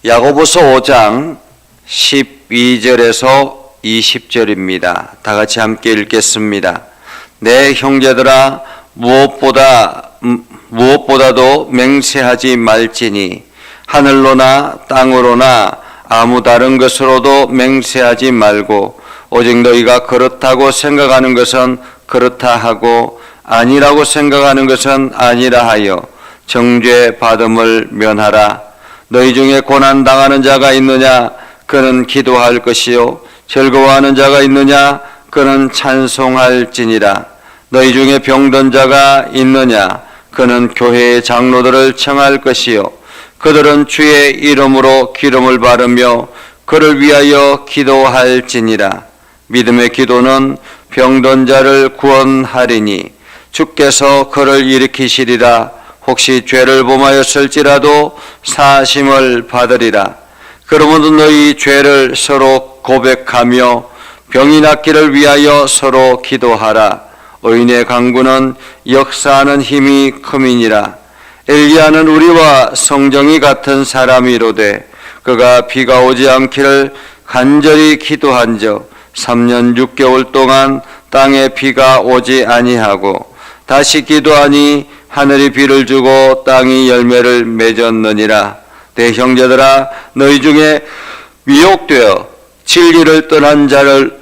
야고보서 5장 12절에서 20절입니다. 다 같이 함께 읽겠습니다. 내 형제들아 무엇보다도 맹세하지 말지니 하늘로나 땅으로나 아무 다른 것으로도 맹세하지 말고 오직 너희가 그렇다고 생각하는 것은 그렇다 하고 아니라고 생각하는 것은 아니라 하여 정죄 받음을 면하라. 너희 중에 고난 당하는 자가 있느냐? 그는 기도할 것이요 즐거워하는 자가 있느냐? 그는 찬송할지니라. 너희 중에 병든 자가 있느냐? 그는 교회의 장로들을 청할 것이요 그들은 주의 이름으로 기름을 바르며 그를 위하여 기도할지니라. 믿음의 기도는 병든 자를 구원하리니 주께서 그를 일으키시리라. 혹시 죄를 범하였을지라도 사심을 받으리라. 그러므로 너희 죄를 서로 고백하며 병이 낫기를 위하여 서로 기도하라. 의인의 강구는 역사하는 힘이 큼이니라. 엘리야는 우리와 성정이 같은 사람이로되 그가 비가 오지 않기를 간절히 기도한즉 3년 6개월 동안 땅에 비가 오지 아니하고 다시 기도하니 하늘이 비를 주고 땅이 열매를 맺었느니라. 내 형제들아 너희 중에 미혹되어 진리를 떠난 자를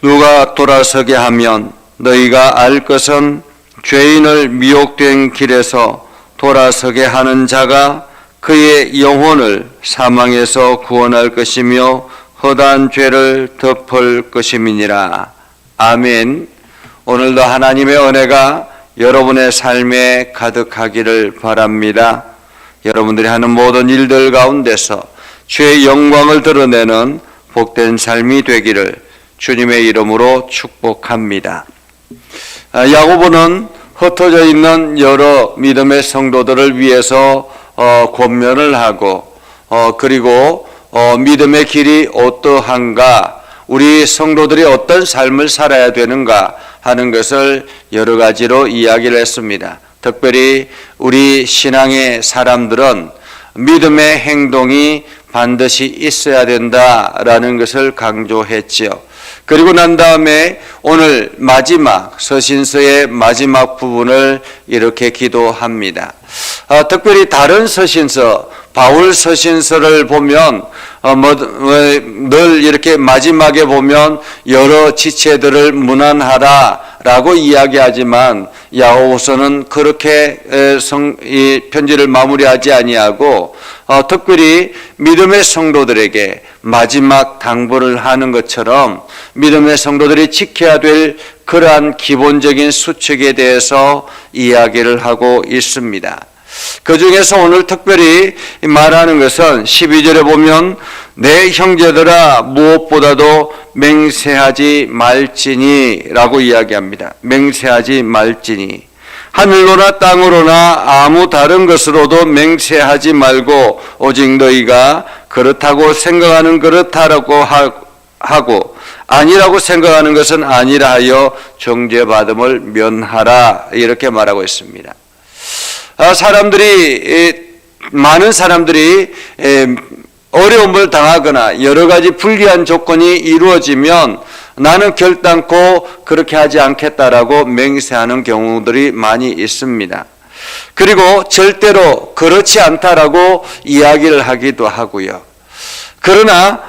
누가 돌아서게 하면 너희가 알 것은 죄인을 미혹된 길에서 돌아서게 하는 자가 그의 영혼을 사망에서 구원할 것이며 허다한 죄를 덮을 것임이니라. 아멘. 오늘도 하나님의 은혜가 여러분의 삶에 가득하기를 바랍니다. 여러분들이 하는 모든 일들 가운데서 주의 영광을 드러내는 복된 삶이 되기를 주님의 이름으로 축복합니다. 야고보는 흩어져 있는 여러 믿음의 성도들을 위해서 권면을 하고 그리고 믿음의 길이 어떠한가, 우리 성도들이 어떤 삶을 살아야 되는가 하는 것을 여러 가지로 이야기를 했습니다. 특별히 우리 신앙의 사람들은 믿음의 행동이 반드시 있어야 된다라는 것을 강조했지요. 그리고 난 다음에 오늘 마지막 서신서의 마지막 부분을 이렇게 기도합니다. 특별히 다른 서신서, 바울 서신서를 보면 늘 이렇게 마지막에 보면 여러 지체들을 문안하라 라고 이야기하지만 야고보서는 그렇게 이 편지를 마무리하지 아니하고 특별히 믿음의 성도들에게 마지막 당부를 하는 것처럼 믿음의 성도들이 지켜야 될 그러한 기본적인 수칙에 대해서 이야기를 하고 있습니다. 그 중에서 오늘 특별히 말하는 것은 12절에 보면 내 형제들아 무엇보다도 맹세하지 말지니 라고 이야기합니다. 맹세하지 말지니 하늘로나 땅으로나 아무 다른 것으로도 맹세하지 말고 오직 너희가 그렇다고 생각하는 그렇다라고 하고 아니라고 생각하는 것은 아니라 하여 정죄받음을 면하라 이렇게 말하고 있습니다. 많은 사람들이 어려움을 당하거나 여러 가지 불리한 조건이 이루어지면 나는 결단코 그렇게 하지 않겠다라고 맹세하는 경우들이 많이 있습니다. 그리고 절대로 그렇지 않다라고 이야기를 하기도 하고요. 그러나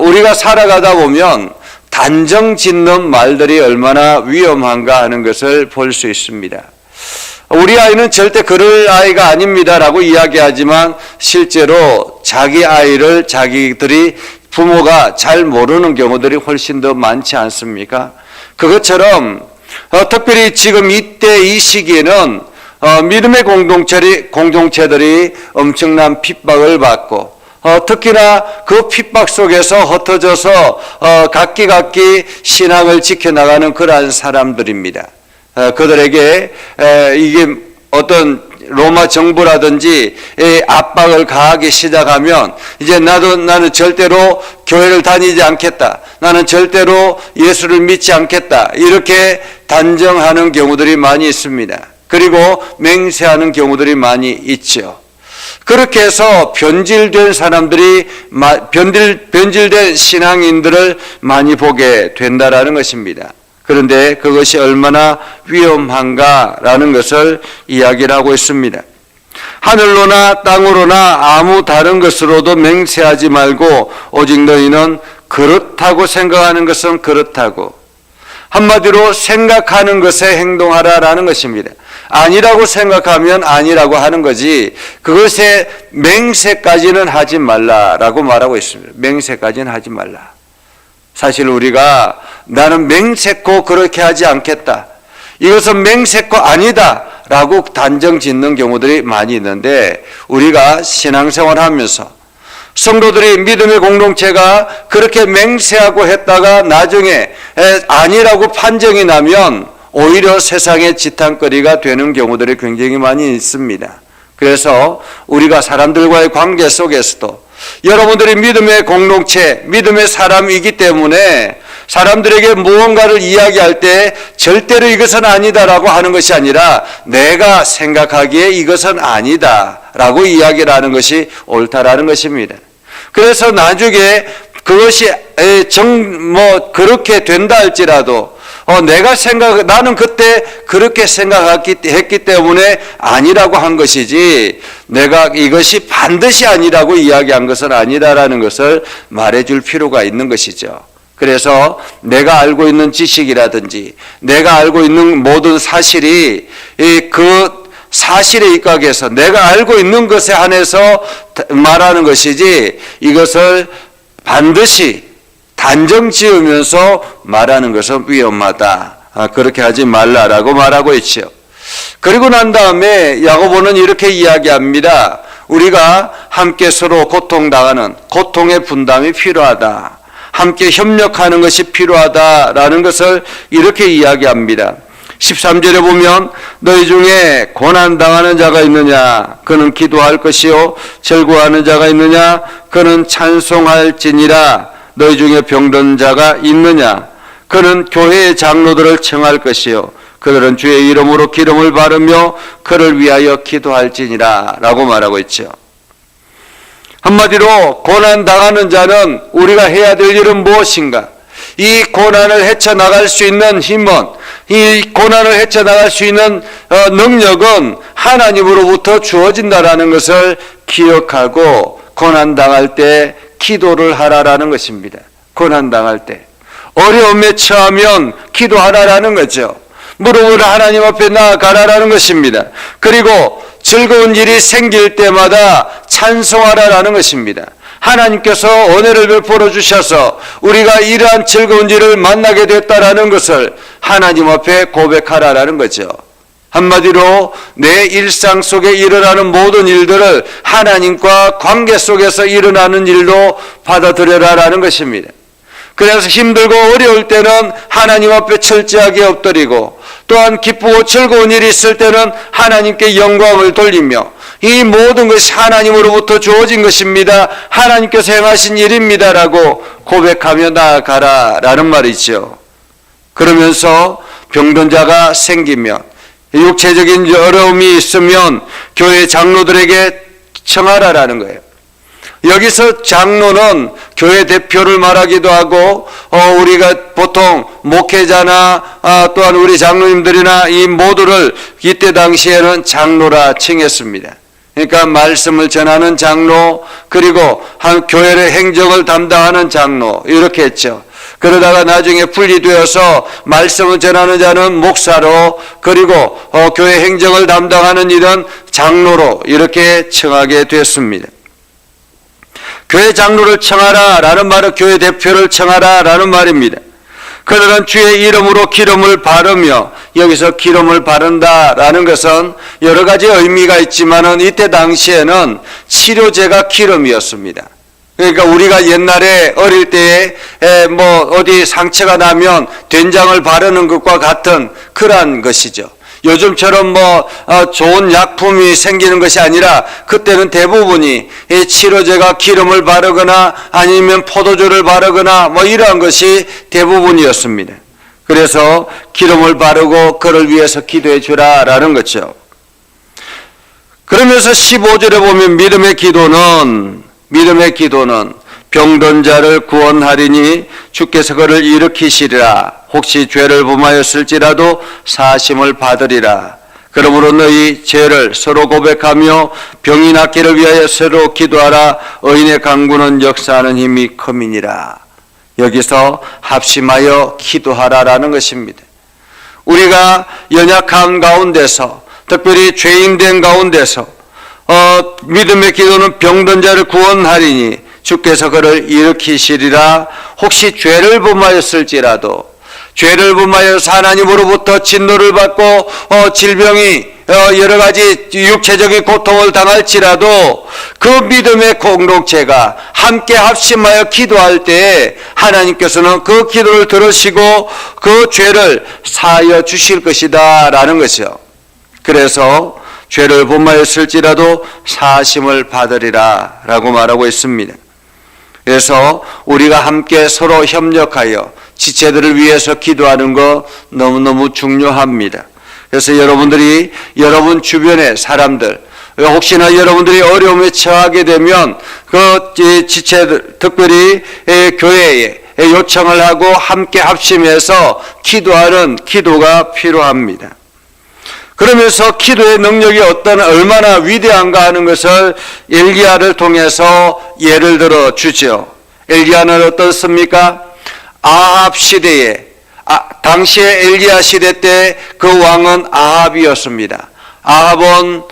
우리가 살아가다 보면 단정 짓는 말들이 얼마나 위험한가 하는 것을 볼 수 있습니다. 우리 아이는 절대 그럴 아이가 아닙니다라고 이야기하지만 실제로 자기 아이를 자기들이 부모가 잘 모르는 경우들이 훨씬 더 많지 않습니까? 그것처럼 특별히 지금 이때 이 시기에는 믿음의 공동체들이 엄청난 핍박을 받고 특히나 그 핍박 속에서 흩어져서 각기 신앙을 지켜나가는 그러한 사람들입니다. 그들에게 이게 어떤 로마 정부라든지 압박을 가하기 시작하면 이제 나는 절대로 교회를 다니지 않겠다. 나는 절대로 예수를 믿지 않겠다. 이렇게 단정하는 경우들이 많이 있습니다. 그리고 맹세하는 경우들이 많이 있죠. 그렇게 해서 변질된 사람들이 변질된 신앙인들을 많이 보게 된다라는 것입니다. 그런데 그것이 얼마나 위험한가라는 것을 이야기를 하고 있습니다. 하늘로나 땅으로나 아무 다른 것으로도 맹세하지 말고 오직 너희는 그렇다고 생각하는 것은 그렇다고, 한마디로 생각하는 것에 행동하라라는 것입니다. 아니라고 생각하면 아니라고 하는 거지 그것에 맹세까지는 하지 말라라고 말하고 있습니다. 맹세까지는 하지 말라. 사실 우리가 나는 맹세코 그렇게 하지 않겠다, 이것은 맹세코 아니다 라고 단정 짓는 경우들이 많이 있는데, 우리가 신앙생활 하면서 성도들이 믿음의 공동체가 그렇게 맹세하고 했다가 나중에 아니라고 판정이 나면 오히려 세상의 지탄거리가 되는 경우들이 굉장히 많이 있습니다. 그래서 우리가 사람들과의 관계 속에서도 여러분들이 믿음의 공동체, 믿음의 사람이기 때문에 사람들에게 무언가를 이야기할 때 절대로 이것은 아니다라고 하는 것이 아니라 내가 생각하기에 이것은 아니다라고 이야기를 하는 것이 옳다라는 것입니다. 그래서 나중에 그것이 그렇게 된다 할지라도 나는 그때 그렇게 생각했기 때문에 아니라고 한 것이지 내가 이것이 반드시 아니라고 이야기한 것은 아니다라는 것을 말해줄 필요가 있는 것이죠. 그래서 내가 알고 있는 지식이라든지 내가 알고 있는 모든 사실이 그 사실에 입각해서 내가 알고 있는 것에 한해서 말하는 것이지 이것을 반드시 단정 지으면서 말하는 것은 위험하다, 그렇게 하지 말라라고 말하고 있죠. 그리고 난 다음에 야고보는 이렇게 이야기합니다. 우리가 함께 서로 고통당하는 고통의 분담이 필요하다, 함께 협력하는 것이 필요하다라는 것을 이렇게 이야기합니다. 13절에 보면 너희 중에 고난당하는 자가 있느냐 그는 기도할 것이요, 절구하는 자가 있느냐 그는 찬송할지니라. 너희 중에 병든 자가 있느냐 그는 교회의 장로들을 청할 것이요, 그들은 주의 이름으로 기름을 바르며 그를 위하여 기도할지니라 라고 말하고 있죠. 한마디로 고난당하는 자는 우리가 해야 될 일은 무엇인가, 이 고난을 헤쳐나갈 수 있는 힘은, 이 고난을 헤쳐나갈 수 있는 능력은 하나님으로부터 주어진다라는 것을 기억하고 고난당할 때 기도를 하라라는 것입니다. 고난당할 때 어려움에 처하면 기도하라라는 거죠. 무릎을 하나님 앞에 나아가라라는 것입니다. 그리고 즐거운 일이 생길 때마다 찬송하라라는 것입니다. 하나님께서 은혜를 베풀어 주셔서 우리가 이러한 즐거운 일을 만나게 됐다라는 것을 하나님 앞에 고백하라라는 거죠. 한마디로 내 일상 속에 일어나는 모든 일들을 하나님과 관계 속에서 일어나는 일로 받아들여라라는 것입니다. 그래서 힘들고 어려울 때는 하나님 앞에 철저하게 엎드리고, 또한 기쁘고 즐거운 일이 있을 때는 하나님께 영광을 돌리며, 이 모든 것이 하나님으로부터 주어진 것입니다, 하나님께서 행하신 일입니다라고 고백하며 나아가라라는 말이죠. 그러면서 병든 자가 생기면, 육체적인 어려움이 있으면 교회 장로들에게 청하라라는 거예요. 여기서 장로는 교회 대표를 말하기도 하고, 우리가 보통 목회자나 또한 우리 장로님들이나 이 모두를 이때 당시에는 장로라 칭했습니다. 그러니까 말씀을 전하는 장로, 그리고 한 교회의 행정을 담당하는 장로, 이렇게 했죠. 그러다가 나중에 분리되어서 말씀을 전하는 자는 목사로, 그리고 교회 행정을 담당하는 일은 장로로 이렇게 청하게 됐습니다. 교회 장로를 청하라라는 말은 교회 대표를 청하라라는 말입니다. 그들은 주의 이름으로 기름을 바르며, 여기서 기름을 바른다라는 것은 여러 가지 의미가 있지만은 이때 당시에는 치료제가 기름이었습니다. 그러니까 우리가 옛날에 어릴 때에 어디 상처가 나면 된장을 바르는 것과 같은 그러한 것이죠. 요즘처럼 좋은 약품이 생기는 것이 아니라 그때는 대부분이 이 치료제가 기름을 바르거나 아니면 포도주를 바르거나 이러한 것이 대부분이었습니다. 그래서 기름을 바르고 그를 위해서 기도해 주라라는 거죠. 그러면서 15절에 보면 믿음의 기도는 병든 자를 구원하리니 주께서 그를 일으키시리라. 혹시 죄를 범하였을지라도 사심을 받으리라. 그러므로 너희 죄를 서로 고백하며 병이 낫기를 위하여 서로 기도하라. 의인의 간구는 역사하는 힘이 큼이니라. 여기서 합심하여 기도하라라는 것입니다. 우리가 연약한 가운데서, 특별히 죄인된 가운데서 믿음의 기도는 병든 자를 구원하리니 주께서 그를 일으키시리라. 혹시 죄를 범하였을지라도, 죄를 범하여서 하나님으로부터 진노를 받고 질병이 여러 가지 육체적인 고통을 당할지라도 그 믿음의 공동체가 함께 합심하여 기도할 때 하나님께서는 그 기도를 들으시고 그 죄를 사하여 주실 것이다 라는 것이요. 그래서 죄를 범하였을지라도 사하심을 받으리라 라고 말하고 있습니다. 그래서 우리가 함께 서로 협력하여 지체들을 위해서 기도하는 거 너무너무 중요합니다. 그래서 여러분들이 여러분 주변의 사람들, 혹시나 여러분들이 어려움에 처하게 되면 그 지체들, 특별히 교회에 요청을 하고 함께 합심해서 기도하는 기도가 필요합니다. 그러면서 기도의 능력이 얼마나 위대한가 하는 것을 엘리야를 통해서 예를 들어 주죠. 엘리야는 어떻습니까? 아합 시대에, 당시에 엘리야 시대 때 그 왕은 아합이었습니다. 아합은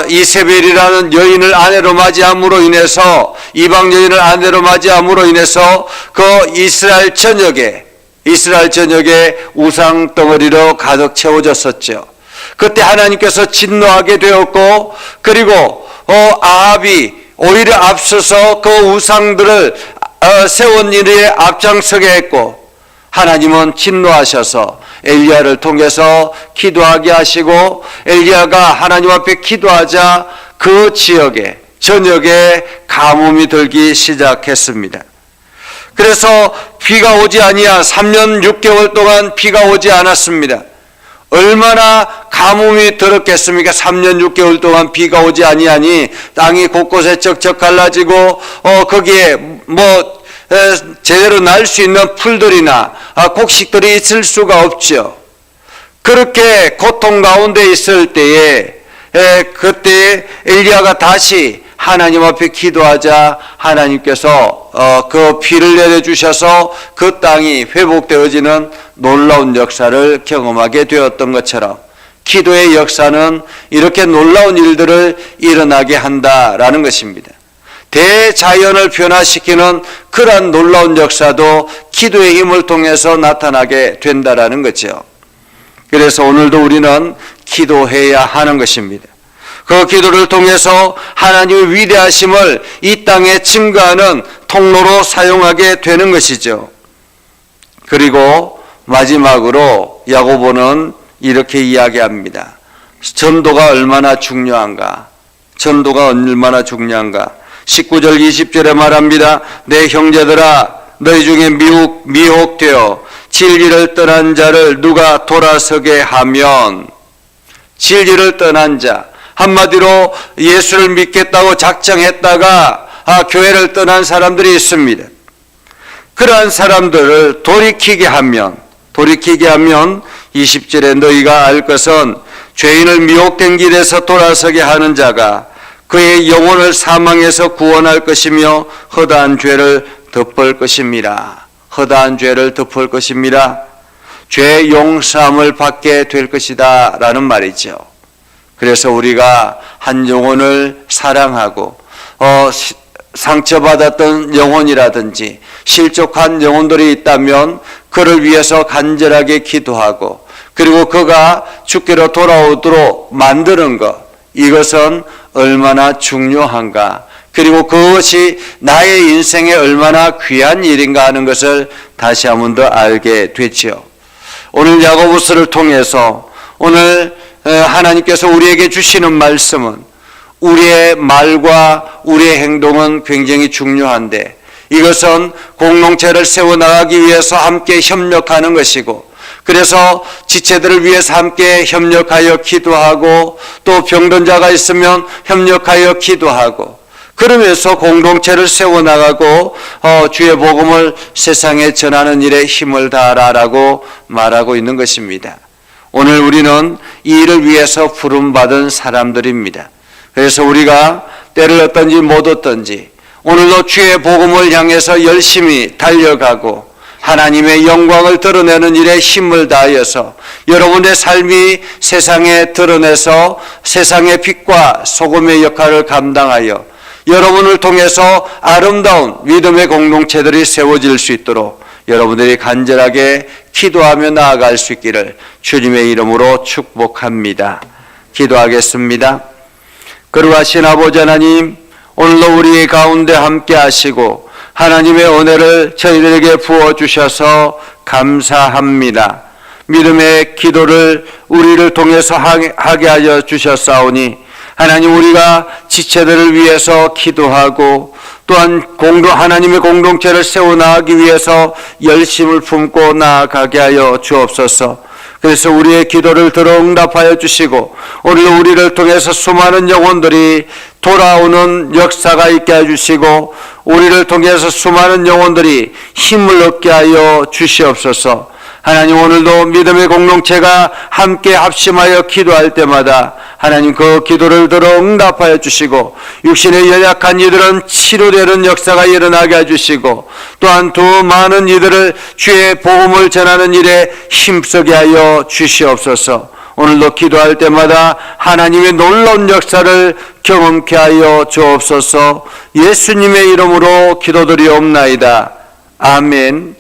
이세벨이라는 여인을 아내로 맞이함으로 인해서, 이방 여인을 아내로 맞이함으로 인해서 그 이스라엘 전역에 우상 덩어리로 가득 채워졌었죠. 그때 하나님께서 진노하게 되었고, 그리고 아합이 오히려 앞서서 그 우상들을 세운 일에 앞장서게 했고, 하나님은 진노하셔서 엘리야를 통해서 기도하게 하시고, 엘리야가 하나님 앞에 기도하자 그 지역에, 전역에 가뭄이 들기 시작했습니다. 그래서 비가 오지 아니한 3년 6개월 동안 비가 오지 않았습니다. 얼마나 가뭄이 들었겠습니까? 3년 6개월 동안 비가 오지 아니하니 땅이 곳곳에 쩍쩍 갈라지고 거기에 제대로 날 수 있는 풀들이나 곡식들이 있을 수가 없죠. 그렇게 고통 가운데 있을 때에 그때 엘리야가 다시 하나님 앞에 기도하자 하나님께서 그 비를 내려주셔서 그 땅이 회복되어지는 놀라운 역사를 경험하게 되었던 것처럼, 기도의 역사는 이렇게 놀라운 일들을 일어나게 한다라는 것입니다. 대자연을 변화시키는 그러한 놀라운 역사도 기도의 힘을 통해서 나타나게 된다라는 거죠. 그래서 오늘도 우리는 기도해야 하는 것입니다. 그 기도를 통해서 하나님의 위대하심을 이 땅에 증거하는 통로로 사용하게 되는 것이죠. 그리고 마지막으로 야고보는 이렇게 이야기합니다. 전도가 얼마나 중요한가? 19절 20절에 말합니다. 내 형제들아, 너희 중에 미혹되어 진리를 떠난 자를 누가 돌아서게 하면, 진리를 떠난 자, 한마디로 예수를 믿겠다고 작정했다가 교회를 떠난 사람들이 있습니다. 그러한 사람들을 돌이키게 하면 20절에 너희가 알 것은 죄인을 미혹된 길에서 돌아서게 하는 자가 그의 영혼을 사망에서 구원할 것이며 허다한 죄를 덮을 것입니다. 죄 용서함을 받게 될 것이다 라는 말이죠. 그래서 우리가 한 영혼을 사랑하고 상처받았던 영혼이라든지 실족한 영혼들이 있다면 그를 위해서 간절하게 기도하고, 그리고 그가 주께로 돌아오도록 만드는 것, 이것은 얼마나 중요한가, 그리고 그것이 나의 인생에 얼마나 귀한 일인가 하는 것을 다시 한 번 더 알게 되지요. 오늘 야고보서를 통해서 오늘 하나님께서 우리에게 주시는 말씀은, 우리의 말과 우리의 행동은 굉장히 중요한데 이것은 공동체를 세워나가기 위해서 함께 협력하는 것이고, 그래서 지체들을 위해서 함께 협력하여 기도하고 또 병든 자가 있으면 협력하여 기도하고 그러면서 공동체를 세워나가고 주의 복음을 세상에 전하는 일에 힘을 다하라라고 말하고 있는 것입니다. 오늘 우리는 이 일을 위해서 부름받은 사람들입니다. 그래서 우리가 때를 얻든지 못 얻든지 오늘도 주의 복음을 향해서 열심히 달려가고 하나님의 영광을 드러내는 일에 힘을 다하여서 여러분의 삶이 세상에 드러내서 세상의 빛과 소금의 역할을 감당하여 여러분을 통해서 아름다운 믿음의 공동체들이 세워질 수 있도록 여러분들이 간절하게 기도하며 나아갈 수 있기를 주님의 이름으로 축복합니다. 기도하겠습니다. 거룩하신 아버지 하나님, 오늘도 우리 가운데 함께 하시고 하나님의 은혜를 저희들에게 부어주셔서 감사합니다. 믿음의 기도를 우리를 통해서 하게 하여 주셨사오니 하나님, 우리가 지체들을 위해서 기도하고 또한 하나님의 공동체를 세워나가기 위해서 열심을 품고 나아가게 하여 주옵소서. 그래서 우리의 기도를 들어 응답하여 주시고 오늘도 우리를 통해서 수많은 영혼들이 돌아오는 역사가 있게 해주시고 우리를 통해서 수많은 영혼들이 힘을 얻게 하여 주시옵소서. 하나님, 오늘도 믿음의 공동체가 함께 합심하여 기도할 때마다 하나님 그 기도를 들어 응답하여 주시고 육신의 연약한 이들은 치료되는 역사가 일어나게 해주시고 또한 더 많은 이들을 주의 복음을 전하는 일에 힘쓰게 하여 주시옵소서. 오늘도 기도할 때마다 하나님의 놀라운 역사를 경험케 하여 주옵소서. 예수님의 이름으로 기도드리옵나이다. 아멘.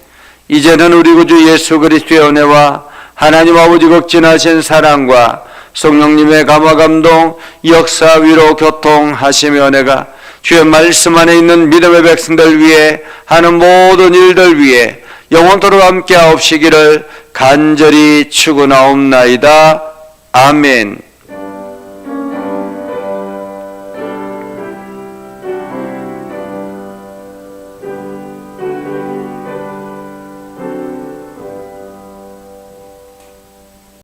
이제는 우리 구주 예수 그리스도의 은혜와 하나님 아버지 극진하신 사랑과 성령님의 감화감동, 역사, 위로, 교통하심의 은혜가 주의 말씀 안에 있는 믿음의 백성들 위해 하는 모든 일들 위해 영원토록 함께 하옵시기를 간절히 축원하옵나이다. 아멘.